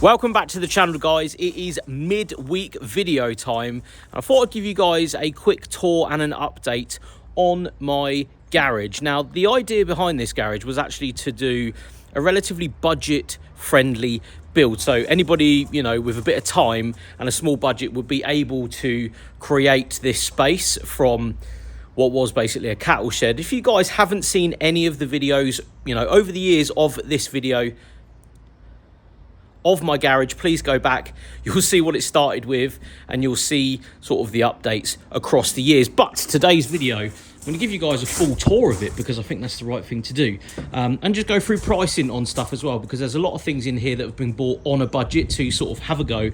Welcome back to the channel, guys. It is mid-week video time. I thought I'd give you guys a quick tour and an update on my garage. Now, the idea behind this garage was actually to do a relatively budget-friendly build. So anybody, you know, with a bit of time and a small budget would be able to create this space from what was basically a cattle shed. If you guys haven't seen any of the videos, you know, over the years of this video, of my garage, please go back. You'll see what it started with and you'll see sort of the updates across the years. But today's video, I'm going to give you guys a full tour of it because I think that's the right thing to do, and just go through pricing on stuff as well, because there's a lot of things in here that have been bought on a budget to sort of have a go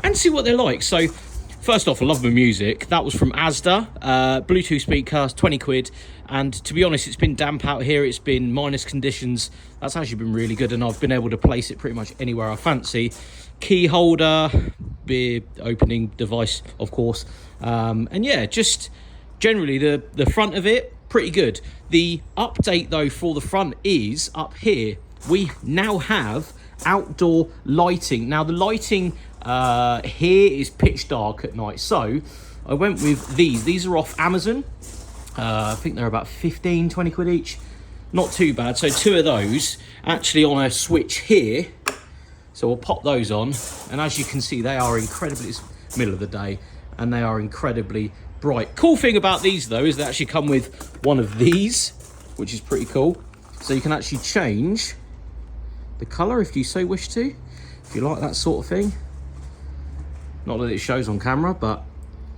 and see what they're like. So first off, I love my music. That was from Asda, Bluetooth speaker, 20 quid. And to be honest, it's been damp out here. It's been minus conditions. That's actually been really good. And I've been able to place it pretty much anywhere I fancy. Key holder, beer opening device, of course. And yeah, just generally the front of it, pretty good. The update though for the front is up here. We now have outdoor lighting. Now the lighting here is pitch dark at night, so I went with these are off Amazon. I think they're about 15-20 quid each, not too bad. So two of those actually on a switch here, so we'll pop those on, and as you can see, they are incredibly, it's middle of the day and they are incredibly bright. Cool thing about these though is they actually come with one of these, which is pretty cool, so you can actually change the color if you so wish to, if you like that sort of thing. Not that it shows on camera, but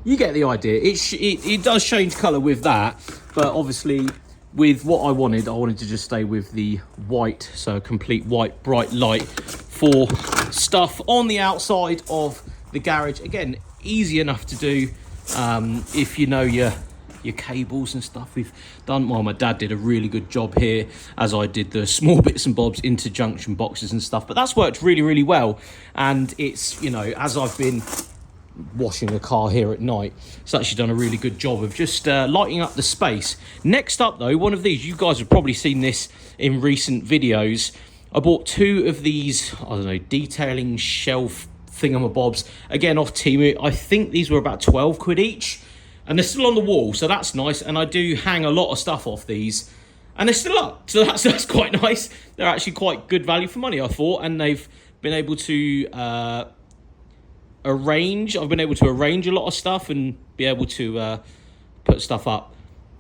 you get the idea. It does change colour with that, but obviously with what I wanted to just stay with the white, so a complete white bright light for stuff on the outside of the garage. Again, easy enough to do if you know your cables and stuff. We've done, well, my dad did a really good job here, as I did the small bits and bobs into junction boxes and stuff, but that's worked really well. And it's, you know, as I've been washing a car here at night, it's actually done a really good job of just lighting up the space. Next up though, one of these, you guys have probably seen this in recent videos. I bought two of these, I don't know, detailing shelf thingamabobs, again off Temu. I think these were about 12 quid each. And they're still on the wall, so that's nice. And I do hang a lot of stuff off these, and they're still up, so that's quite nice. They're actually quite good value for money, I thought, and they've been able to arrange. I've been able to arrange a lot of stuff and be able to put stuff up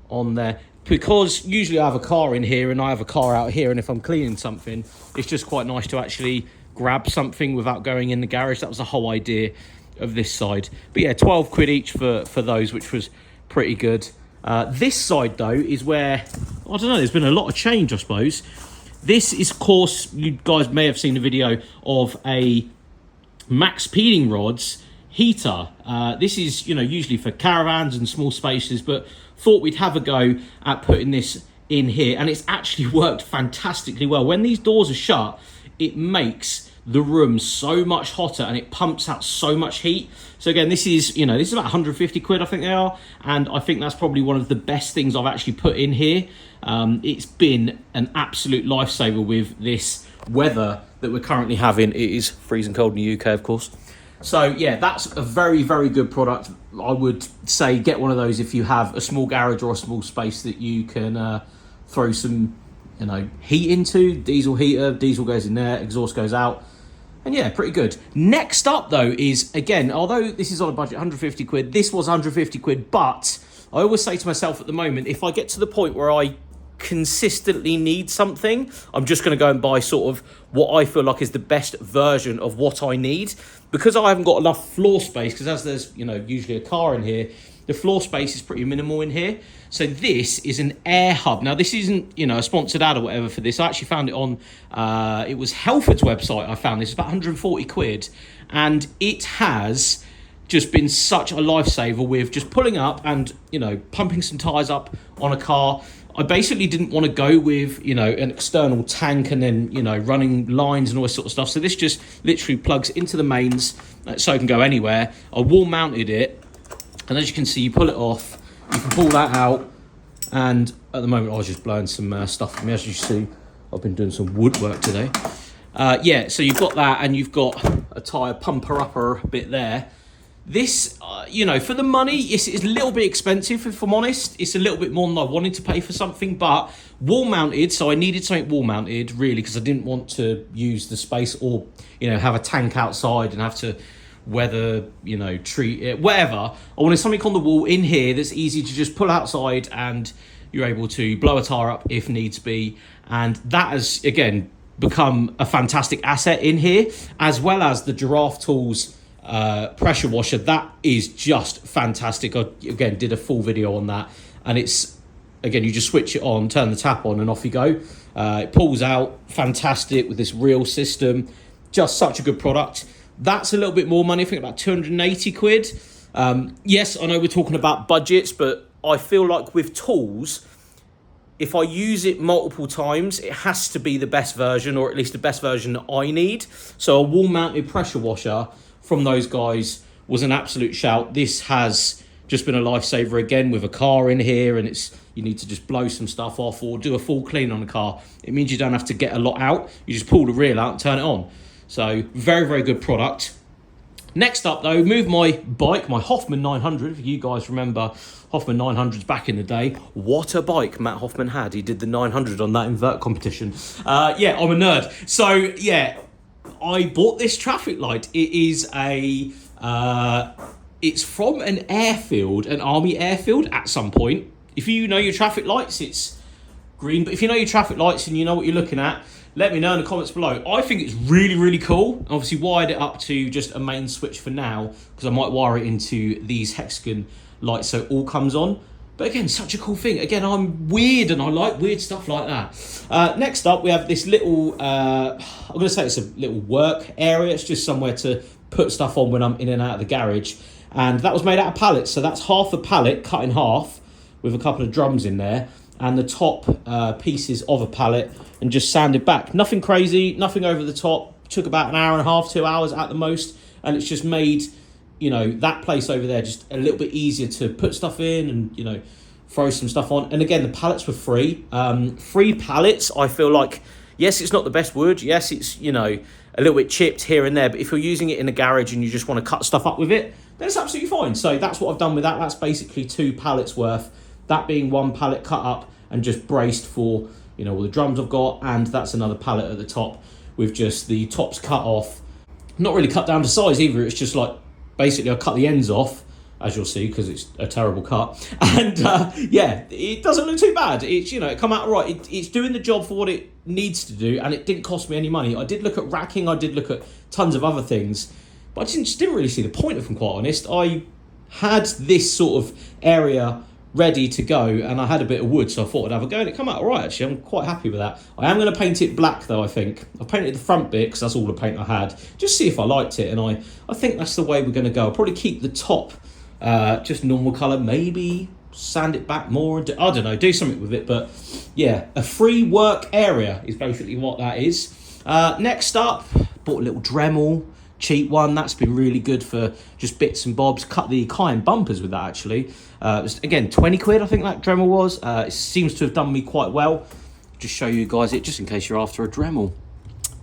on there, because usually I have a car in here and I have a car out here, and if I'm cleaning something, it's just quite nice to actually grab something without going in the garage. That was the whole idea of this side. But yeah, 12 quid each for those, which was pretty good. This side though is where, I don't know, there's been a lot of change, I suppose. This is, of course, you guys may have seen a video of a max peeling rods heater. This is, you know, usually for caravans and small spaces, but thought we'd have a go at putting this in here, and it's actually worked fantastically well. When these doors are shut, it makes the room so much hotter and it pumps out so much heat. So again, this is, you know, this is about 150 quid, I think they are, and I think that's probably one of the best things I've actually put in here. It's been an absolute lifesaver with this weather that we're currently having. It is freezing cold in the UK, of course. So yeah, that's a very good product. I would say get one of those if you have a small garage or a small space that you can throw some, you know, heat into. Diesel heater, diesel goes in there, exhaust goes out. And yeah, pretty good. Next up though is, again, although this is on a budget, 150 quid, this was 150 quid, but I always say to myself at the moment, if I get to the point where I consistently need something, I'm just going to go and buy sort of what I feel like is the best version of what I need. Because I haven't got enough floor space, because as there's, you know, usually a car in here, the floor space is pretty minimal in here. So this is an air hub. Now this isn't, you know, a sponsored ad or whatever for this. I actually found it on, it was Helford's website. I found this, about 140 quid. And it has just been such a lifesaver with just pulling up and, you know, pumping some tyres up on a car. I basically didn't want to go with, you know, an external tank and then, you know, running lines and all this sort of stuff. So this just literally plugs into the mains, so it can go anywhere. I wall mounted it, and as you can see, you pull it off, you can pull that out, and at the moment I was just blowing some stuff from me. As you see, I've been doing some woodwork today. Yeah, so you've got that, and you've got a tyre pumper-upper bit there. This, you know, for the money, it's a little bit expensive, if I'm honest. It's a little bit more than I wanted to pay for something, but wall-mounted, so I needed something wall-mounted, really, because I didn't want to use the space or, you know, have a tank outside and have to weather, you know, treat it, whatever. I wanted something on the wall in here that's easy to just pull outside, and you're able to blow a tyre up if needs be. And that has, again, become a fantastic asset in here, as well as the Giraffe Tools pressure washer. That is just fantastic. I again did a full video on that, and it's, again, you just switch it on, turn the tap on, and off you go. It pulls out fantastic with this reel system. Just such a good product. That's a little bit more money, I think about 280 quid. Yes, I know we're talking about budgets, but I feel like with tools, if I use it multiple times, it has to be the best version, or at least the best version that I need. So a wall-mounted pressure washer from those guys was an absolute shout. This has just been a lifesaver, again, with a car in here, and you need to just blow some stuff off or do a full clean on the car. It means you don't have to get a lot out. You just pull the reel out and turn it on. So very, very good product. Next up, though, move my bike, my Hoffman 900. If you guys remember Hoffman 900s back in the day, what a bike Matt Hoffman had. He did the 900 on that invert competition. Yeah, I'm a nerd. So, yeah, I bought this traffic light. It is it's from an airfield, an army airfield at some point. If you know your traffic lights, it's green. But if you know your traffic lights and you know what you're looking at, let me know in the comments below. I think it's really, really cool. Obviously wired it up to just a main switch for now, because I might wire it into these hexagon lights so it all comes on. But again, such a cool thing. Again, I'm weird and I like weird stuff like that. Next up, we have this little, I'm going to say it's a little work area. It's just somewhere to put stuff on when I'm in and out of the garage. And that was made out of pallets. So that's half a pallet cut in half with a couple of drums in there, and the top pieces of a pallet, and just sanded back. Nothing crazy, nothing over the top. Took about an hour and a half, 2 hours at the most. And it's just made, you know, that place over there just a little bit easier to put stuff in and, you know, throw some stuff on. And again, the pallets were free. Free pallets, I feel like, yes, it's not the best wood. Yes, it's, you know, a little bit chipped here and there. But if you're using it in a garage and you just want to cut stuff up with it, then it's absolutely fine. So that's what I've done with that. That's basically 2 pallets worth. That being 1 pallet cut up and just braced for, you know, all the drums I've got. And that's another pallet at the top with just the tops cut off. Not really cut down to size either. It's just like, basically I cut the ends off, as you'll see, because it's a terrible cut. And yeah, it doesn't look too bad. It's, you know, it come out all right. It's doing the job for what it needs to do, and it didn't cost me any money. I did look at racking. I did look at tons of other things, but I just didn't really see the point, if I'm quite honest. I had this sort of area ready to go, and I had a bit of wood, so I thought I'd have a go, and it come out all right, actually. I'm quite happy with that. I am going to paint it black, though, I think. I've painted the front bit, because that's all the paint I had, just see if I liked it, and I think that's the way we're going to go. I'll probably keep the top just normal colour, maybe sand it back more, and I don't know, do something with it, but yeah, a free work area is basically what that is. Next up, bought a little Dremel, cheap one. That's been really good for just bits and bobs. Cut the Cayenne bumpers with that, actually. It was, again, 20 quid, I think that Dremel was. It seems to have done me quite well. Just show you guys it, just in case you're after a Dremel,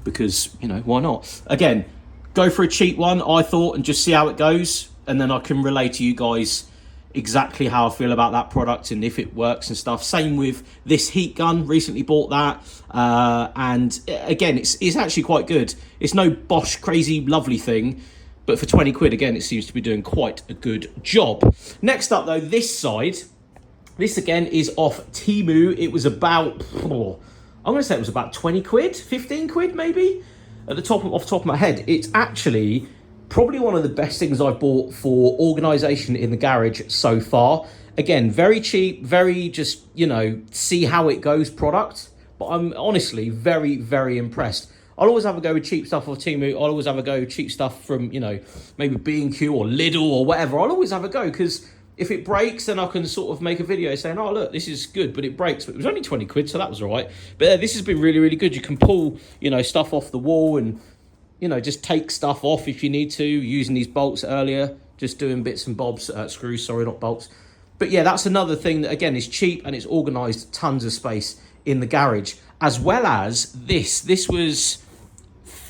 because, you know, why not? Again, go for a cheap one, I thought, and just see how it goes, and then I can relay to you guys exactly how I feel about that product and if it works and stuff. Same with this heat gun, recently bought that, and again, it's actually quite good. It's no Bosch crazy lovely thing, but for 20 quid, again, it seems to be doing quite a good job. Next up, though, this side, this again is off Temu. It was about, I'm going to say it was about 20 quid, 15 quid maybe, at the top, off the top of my head. It's actually probably one of the best things I've bought for organisation in the garage so far. Again, very cheap, very just, you know, see how it goes product. But I'm honestly very, very impressed. I'll always have a go with cheap stuff off Temu. I'll always have a go with cheap stuff from, you know, maybe B&Q or Lidl or whatever. I'll always have a go, because if it breaks, then I can sort of make a video saying, oh, look, this is good, but it breaks. But it was only 20 quid, so that was all right. But this has been really, really good. You can pull, you know, stuff off the wall and, you know, just take stuff off if you need to, using these bolts earlier, just doing bits and bobs, screws, sorry, not bolts. But yeah, that's another thing that, again, is cheap and it's organised, tons of space in the garage. As well as this was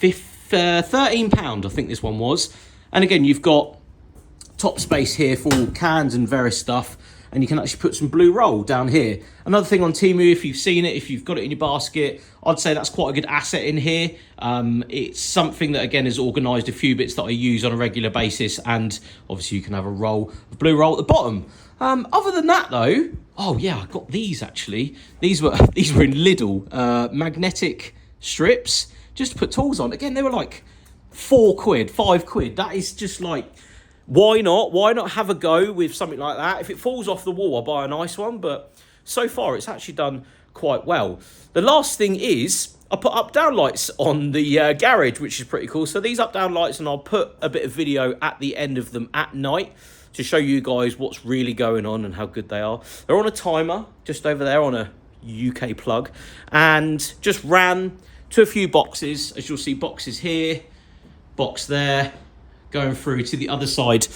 £13, I think this one was. And again, you've got top space here for all cans and various stuff, and you can actually put some blue roll down here. Another thing on Temu, if you've seen it, if you've got it in your basket, I'd say that's quite a good asset in here. It's something that, again, has organised a few bits that I use on a regular basis, and obviously you can have a roll of blue roll at the bottom. Other than that, though, oh yeah, I got these actually. These were in Lidl, magnetic strips, just to put tools on. Again, they were like £4, £5. That is just like, why not? Why not have a go with something like that? If it falls off the wall, I'll buy a nice one. But so far, it's actually done quite well. The last thing is, I put up-down lights on the garage, which is pretty cool. So these up-down lights, and I'll put a bit of video at the end of them at night to show you guys what's really going on and how good they are. They're on a timer, just over there on a UK plug. And just ran to a few boxes. As you'll see, boxes here, box there, going through to the other side,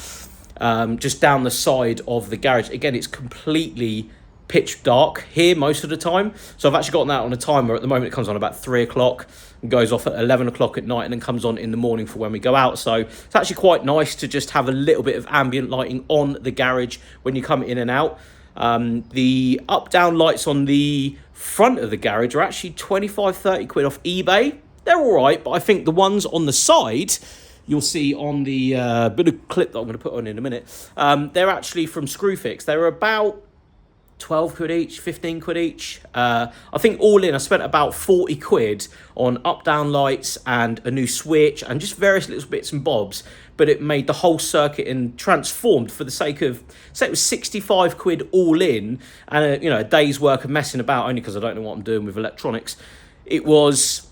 just down the side of the garage. Again, it's completely pitch dark here most of the time, so I've actually got that on a timer. At the moment, it comes on about 3 o'clock and goes off at 11 o'clock at night, and then comes on in the morning for when we go out. So it's actually quite nice to just have a little bit of ambient lighting on the garage when you come in and out. The up-down lights on the front of the garage are actually 25, 30 quid off eBay. They're all right, but I think the ones on the side, you'll see on the bit of clip that I'm going to put on in a minute, they're actually from Screwfix. They're about 12 quid each, 15 quid each. I think all in, I spent about 40 quid on up-down lights and a new switch and just various little bits and bobs. But it made the whole circuit and transformed for the sake of, say it was 65 quid all in, and you know, a day's work of messing about, only because I don't know what I'm doing with electronics. It was,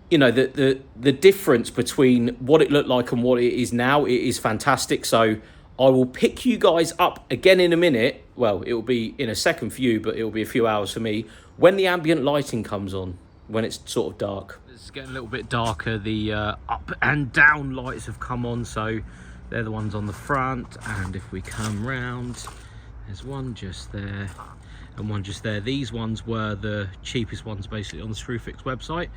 you know, the difference between what it looked like and what it is now, it is fantastic. So I will pick you guys up again in a minute. Well, it will be in a second for you, but it will be a few hours for me when the ambient lighting comes on, when it's sort of dark. It's getting a little bit darker. The up and down lights have come on, so they're the ones on the front. And if we come round, there's one just there and one just there. These ones were the cheapest ones basically on the Screwfix website.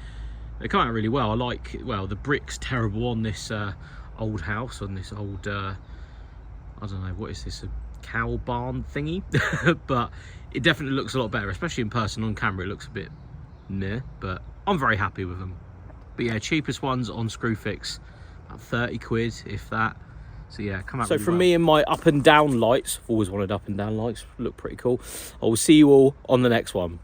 They come out really well. I like, well, the brick's terrible on this old house, on this old, I don't know, what is this, a cow barn thingy? But it definitely looks a lot better, especially in person. On camera it looks a bit meh, but I'm very happy with them. But yeah, cheapest ones on Screwfix, about 30 quid, if that. So yeah, come out. So from me and my up and down lights, I've always wanted up and down lights, look pretty cool. I will see you all on the next one.